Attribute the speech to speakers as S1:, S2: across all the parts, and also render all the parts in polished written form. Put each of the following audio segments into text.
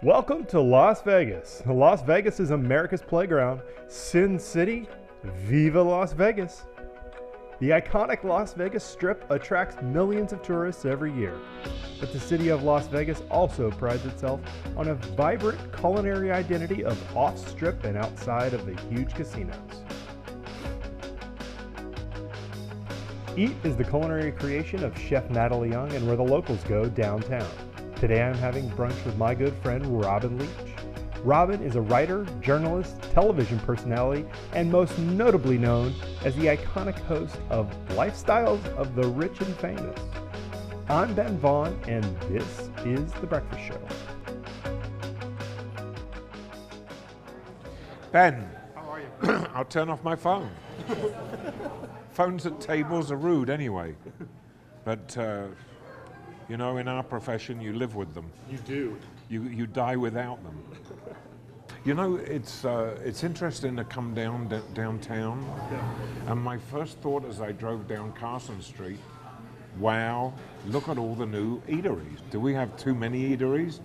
S1: Welcome to Las Vegas. Las Vegas is America's playground. Sin City, viva Las Vegas. The iconic Las Vegas Strip attracts millions of tourists every year. But the city of Las Vegas also prides itself on a vibrant culinary identity of off-strip and outside of the huge casinos. Eat is the culinary creation of Chef Natalie Young and where the locals go downtown. Today I'm having brunch with my good friend Robin Leach. Robin is a writer, journalist, television personality, and most notably known as the iconic host of Lifestyles of the Rich and Famous. I'm Ben Vaughn, and this is The Breakfast Show.
S2: Ben,
S1: How are you?
S2: I'll turn off my phone. Phones at tables are rude anyway. But, you know, in our profession, you live with them.
S1: You do.
S2: You die without them. You know, it's interesting to come downtown.
S1: Yeah.
S2: And my first thought as I drove down Carson Street, wow, look at all the new eateries. Do we have too many eateries?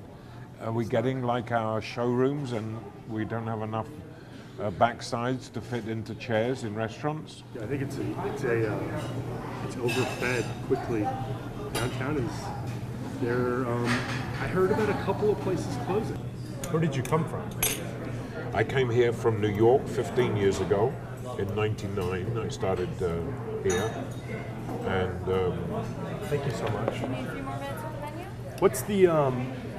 S2: Are we getting like our showrooms and we don't have enough backsides to fit into chairs in restaurants?
S1: Yeah, I think it's overfed quickly. Downtown is there. I heard about a couple of places closing. Where did you come from?
S2: I came here from New York 15 years ago. In '99, I started here, and
S1: Thank you so much.
S3: Can you need a few more minutes on the menu?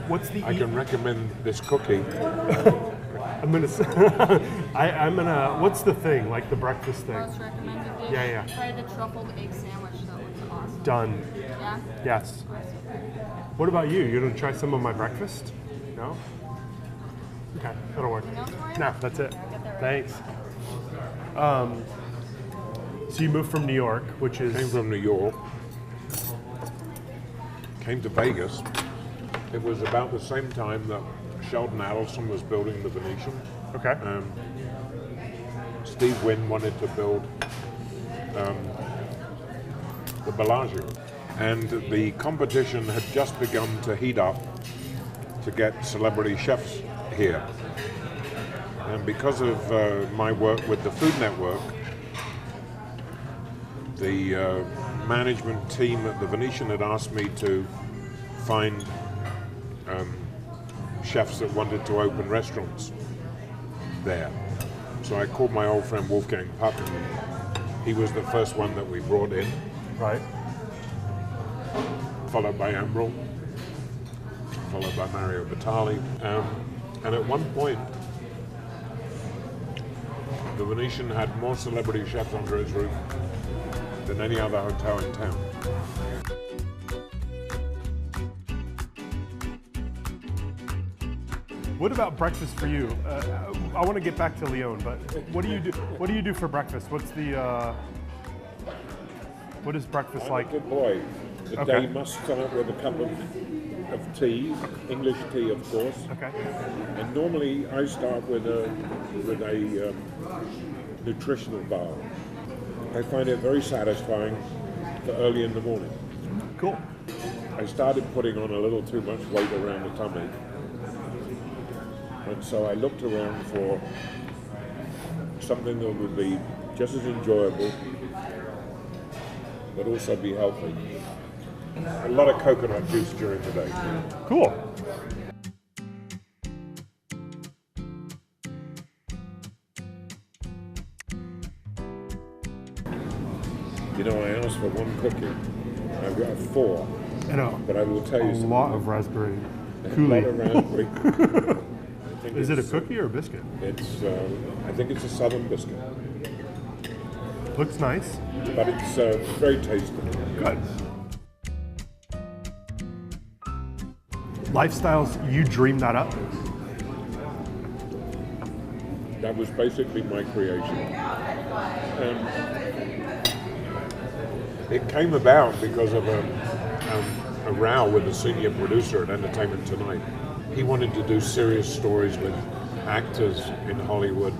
S1: What's the?
S2: I can recommend this cookie.
S1: I'm gonna. I'm gonna. What's the thing? Like the breakfast thing?
S3: Most recommended dish.
S1: Yeah, yeah.
S3: Try the truffled egg sandwich. That looks awesome.
S1: Done.
S3: Yeah?
S1: Yes.
S3: Awesome.
S1: What about you? You gonna try some of my breakfast? No. Okay, that'll work.
S3: Anything else for you?
S1: No, that's it.
S3: I'll get that right.
S1: Thanks. So you moved from New York, which is
S2: Came from New York, came to Vegas. It was about the same time that Sheldon Adelson was building the Venetian.
S1: okay.
S2: Steve Wynn wanted to build the Bellagio. And the competition had just begun to heat up to get celebrity chefs here. And because of my work with the Food Network, the management team at the Venetian had asked me to find chefs that wanted to open restaurants there. So I called my old friend Wolfgang Puck, and he was the first one that we brought in,
S1: Right.
S2: followed by Ambrel, followed by Mario Batali. And at one point, the Venetian had more celebrity chefs under its roof than any other hotel in town.
S1: What about breakfast for you? I want to get back to Leon, but what do you do? What do you do for breakfast? What's the? What is breakfast
S2: I'm
S1: like?
S2: a good boy. The
S1: Okay.
S2: day must start with a cup of tea, English tea, of course.
S1: Okay.
S2: And normally I start with a nutritional bar. I find it very satisfying for early in the morning.
S1: Cool.
S2: I started putting on a little too much weight around the tummy. And so I looked around for something that would be just as enjoyable, but also be healthy. A lot of coconut juice during the day.
S1: Cool.
S2: You know, I asked for one cookie. I've got 4,
S1: I know.
S2: but I will tell you
S1: A
S2: something.
S1: lot of raspberry
S2: A lot
S1: coulis.
S2: of raspberry. I think
S1: Is it a
S2: it's,
S1: cookie or a biscuit?
S2: It's, I think it's a southern biscuit,
S1: Looks nice.
S2: but it's very tasty.
S1: Good. Lifestyles, you dreamed that up?
S2: That was basically my creation. It came about because of a row with the senior producer at Entertainment Tonight. He wanted to do serious stories with actors in Hollywood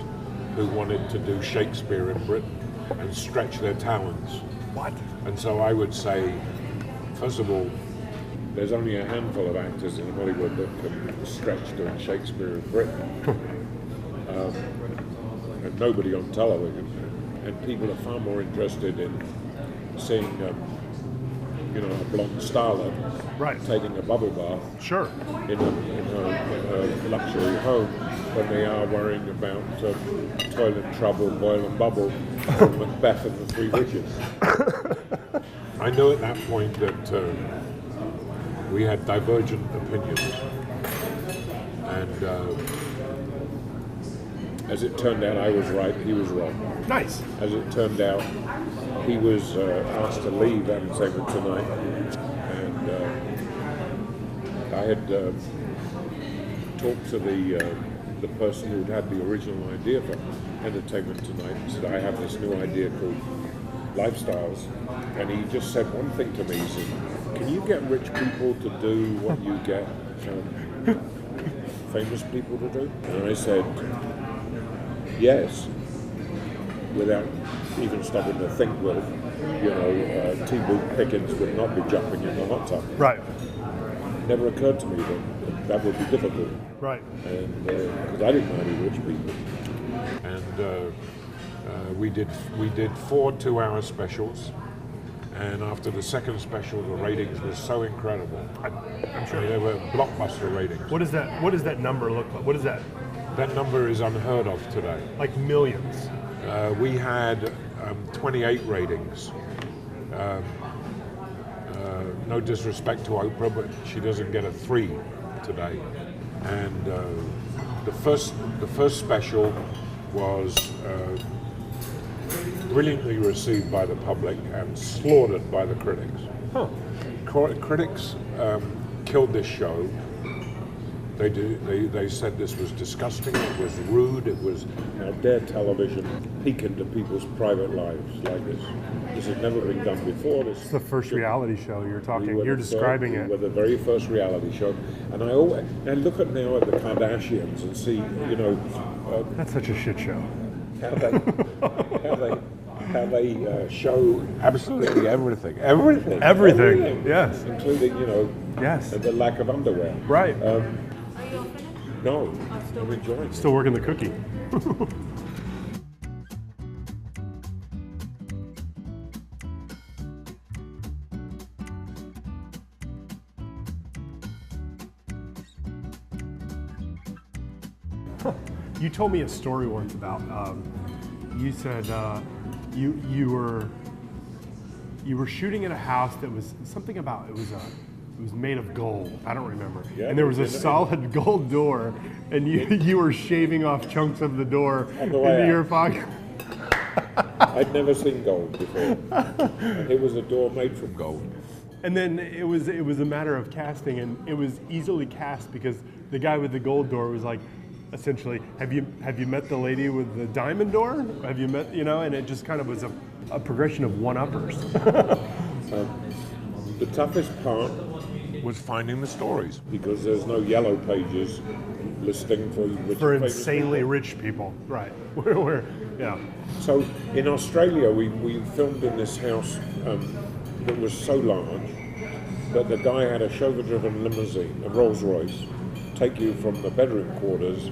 S2: who wanted to do Shakespeare in Britain and stretch their talents.
S1: What?
S2: And so I would say, first of all, there's only a handful of actors in Hollywood that can stretch doing Shakespeare in Britain. And nobody on television. And people are far more interested in seeing, a blonde starlet taking a bubble bath
S1: Sure.
S2: in a luxury home than they are worrying about toilet trouble, boil and bubble, from Macbeth and the Three Witches. I knew at that point that we had divergent opinions, and as it turned out, I was right, he was wrong.
S1: Nice.
S2: As it turned out, he was asked to leave Entertainment Tonight, and I had talked to the person who'd had the original idea for Entertainment Tonight, and said, I have this new idea called Lifestyles, and he just said one thing to me. He said, can you get rich people to do what you get famous people to do? And I said, yes, without even stopping to think, well, T. Boone Pickens would not be jumping in the hot tub.
S1: Right.
S2: It never occurred to me that would be difficult.
S1: Right.
S2: And because I didn't know any rich people. And we did 4 2-hour specials. And after the second special, the ratings were so incredible. I'm sure they were blockbuster ratings.
S1: What does that number look like? What is that?
S2: That number is unheard of today.
S1: Like millions.
S2: We had 28 ratings. No disrespect to Oprah, but she doesn't get a 3 today. And the first special was brilliantly received by the public and slaughtered by the critics.
S1: Huh.
S2: Critics killed this show. They said this was disgusting, it was rude, it was, how dare television peek into people's private lives like this. This has never been done before.
S1: It's the first reality show you're talking, you're describing it.
S2: We were the very first reality show. And I look at now at the Kardashians and see,
S1: That's such a shit show.
S2: how they show absolutely everything.
S1: Everything. Yes.
S2: Including,
S1: Yes.
S2: the lack of underwear.
S1: Right.
S3: Are you all finished?
S2: No, I'm enjoying it.
S1: Still working the cookie. You told me a story once about, you said you were shooting at a house that was something about, it was made of gold. I don't remember.
S2: Yeah,
S1: and there was a solid gold door, and you were shaving off chunks of the door into your pocket.
S2: I'd never seen gold before. And it was a door made from gold.
S1: And then it was a matter of casting, and it was easily cast because the guy with the gold door was like, essentially, have you met the lady with the diamond door? Have you met, and it just kind of was a progression of one-uppers.
S2: The toughest part was finding the stories because there's no yellow pages listing for
S1: insanely rich people. Right. Yeah.
S2: So in Australia, we filmed in this house that was so large that the guy had a chauffeur-driven limousine, a Rolls Royce, take you from the bedroom quarters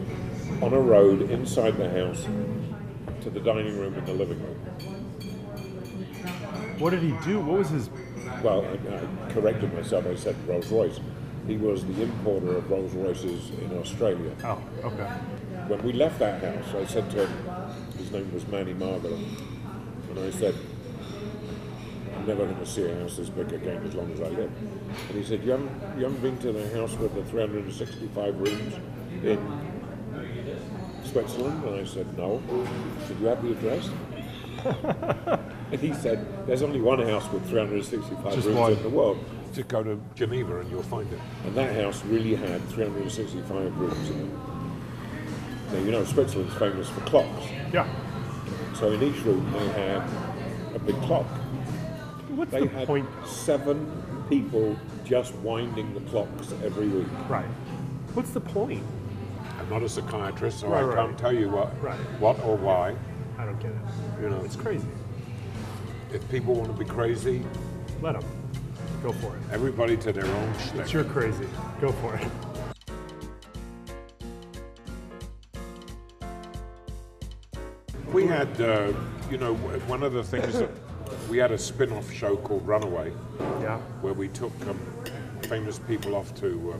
S2: on a road inside the house to the dining room and the living room.
S1: What did he do? What was his...
S2: Well, I corrected myself. I said Rolls Royce. He was the importer of Rolls Royces in Australia.
S1: Oh, okay.
S2: When we left that house, I said to him, his name was Manny Margaret, and I said, I'm never going to see a house this big again as long as I live. And he said, you haven't been to the house with the 365 rooms in Switzerland? And I said, no. He said, you have the address? And he said, there's only one house with 365
S1: Just
S2: rooms
S1: one.
S2: in the world. Just go to Geneva and you'll find it. And that house really had 365 rooms in it. Now, Switzerland's famous for clocks.
S1: Yeah.
S2: So in each room they had a big clock.
S1: What's
S2: They
S1: the
S2: had
S1: point?
S2: 7 people just winding the clocks every week.
S1: Right. What's the point?
S2: I'm not a psychiatrist, so
S1: Right,
S2: I can't
S1: right.
S2: tell you
S1: Right.
S2: what or why.
S1: I don't get it.
S2: You know,
S1: It's crazy.
S2: if people want to be crazy,
S1: Let them. Go for it.
S2: Everybody to their own
S1: It's
S2: shtick.
S1: your crazy. Go for it.
S2: We had, one of the things that we had a spin-off show called Runaway,
S1: Yeah.
S2: where we took famous people off to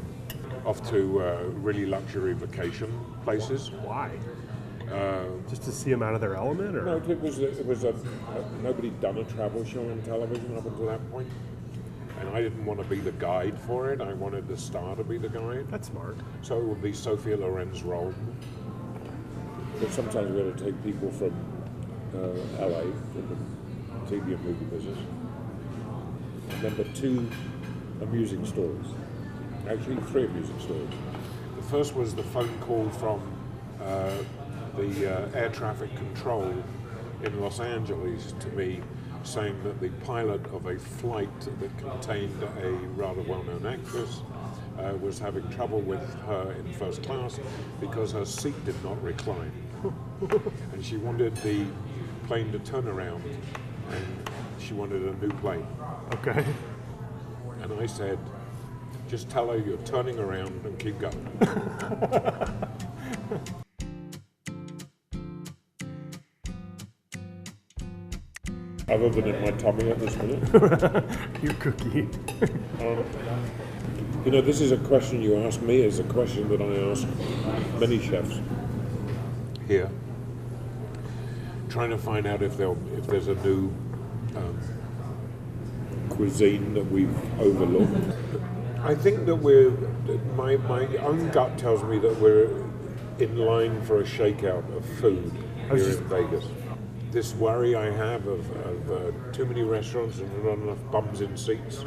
S2: really luxury vacation places.
S1: Why? Just to see them out of their element, or?
S2: No, it was nobody'd done a travel show on television up until that point, and I didn't want to be the guide for it. I wanted the star to be the guide.
S1: That's smart.
S2: So it would be Sophia Loren's role. But sometimes we had to take people from LA, from the TV and movie business. Remember 2 amusing stories. Actually, 3 amusing stories. The first was the phone call from the air traffic control in Los Angeles to me, saying that the pilot of a flight that contained a rather well-known actress was having trouble with her in first class because her seat did not recline. And she wanted the plane to turn around, and she wanted a new plane.
S1: Okay.
S2: And I said, just tell her you're turning around and keep going. Other than in my tummy at this minute.
S1: Your cookie.
S2: This is a question you ask me, is a question that I ask many chefs here, trying to find out if there's a new cuisine that we've overlooked. I think that my own gut tells me that we're in line for a shakeout of food here in Vegas. This worry I have of too many restaurants and not enough bums in seats.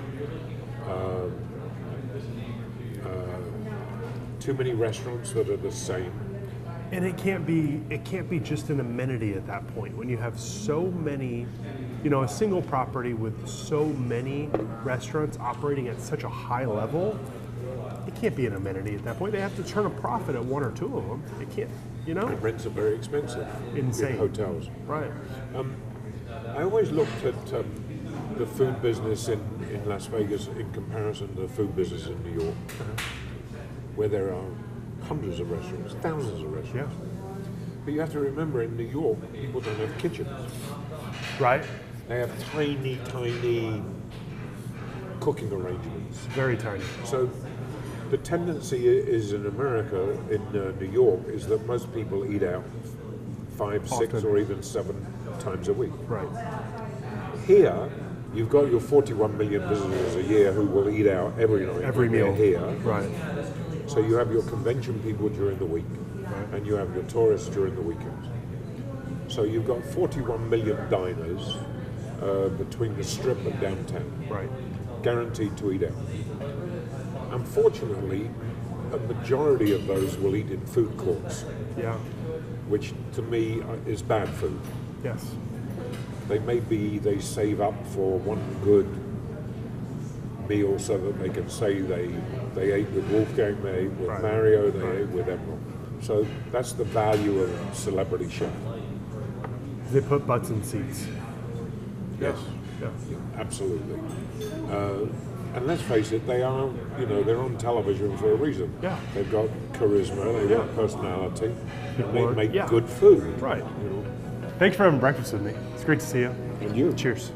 S2: Too many restaurants that are the same.
S1: And it can't be just an amenity at that point when you have so many, a single property with so many restaurants operating at such a high level. It can't be an amenity at that point. They have to turn a profit at 1 or 2 of them. It can't,
S2: And rents are very expensive.
S1: Insane.
S2: In hotels.
S1: Right.
S2: I always looked at the food business in Las Vegas in comparison to the food business in New York, where there are hundreds of restaurants, thousands of restaurants.
S1: Yeah.
S2: But you have to remember, in New York, people don't have kitchens.
S1: Right.
S2: They have tiny, tiny cooking arrangements.
S1: Very tiny.
S2: So the tendency is in America, in New York, is that most people eat out 5, 6,
S1: Often.
S2: or even 7 times a week.
S1: Right.
S2: Here, you've got your 41 million visitors a year who will eat out every night.
S1: Every
S2: when they're
S1: meal.
S2: here.
S1: Right.
S2: So you have your convention people during the week, and you have your tourists during the weekends. So you've got 41 million diners between the Strip and downtown,
S1: Right.
S2: guaranteed to eat out. Unfortunately, a majority of those will eat in food courts,
S1: Yeah.
S2: which to me is bad food.
S1: Yes.
S2: They save up for one good meal so that they can say they ate with Wolfgang, they ate with
S1: Right.
S2: Mario, they
S1: Right.
S2: ate with Emerald. So that's the value of celebrity chef.
S1: They put butts in seats.
S2: Yes,
S1: Yeah.
S2: absolutely. And let's face it, they're on television for a reason.
S1: Yeah.
S2: They've got charisma, they've
S1: Yeah.
S2: got personality, and
S1: People
S2: they make
S1: yeah.
S2: good food.
S1: Right. Thanks for having breakfast with me. It's great to see you.
S2: And you.
S1: Cheers.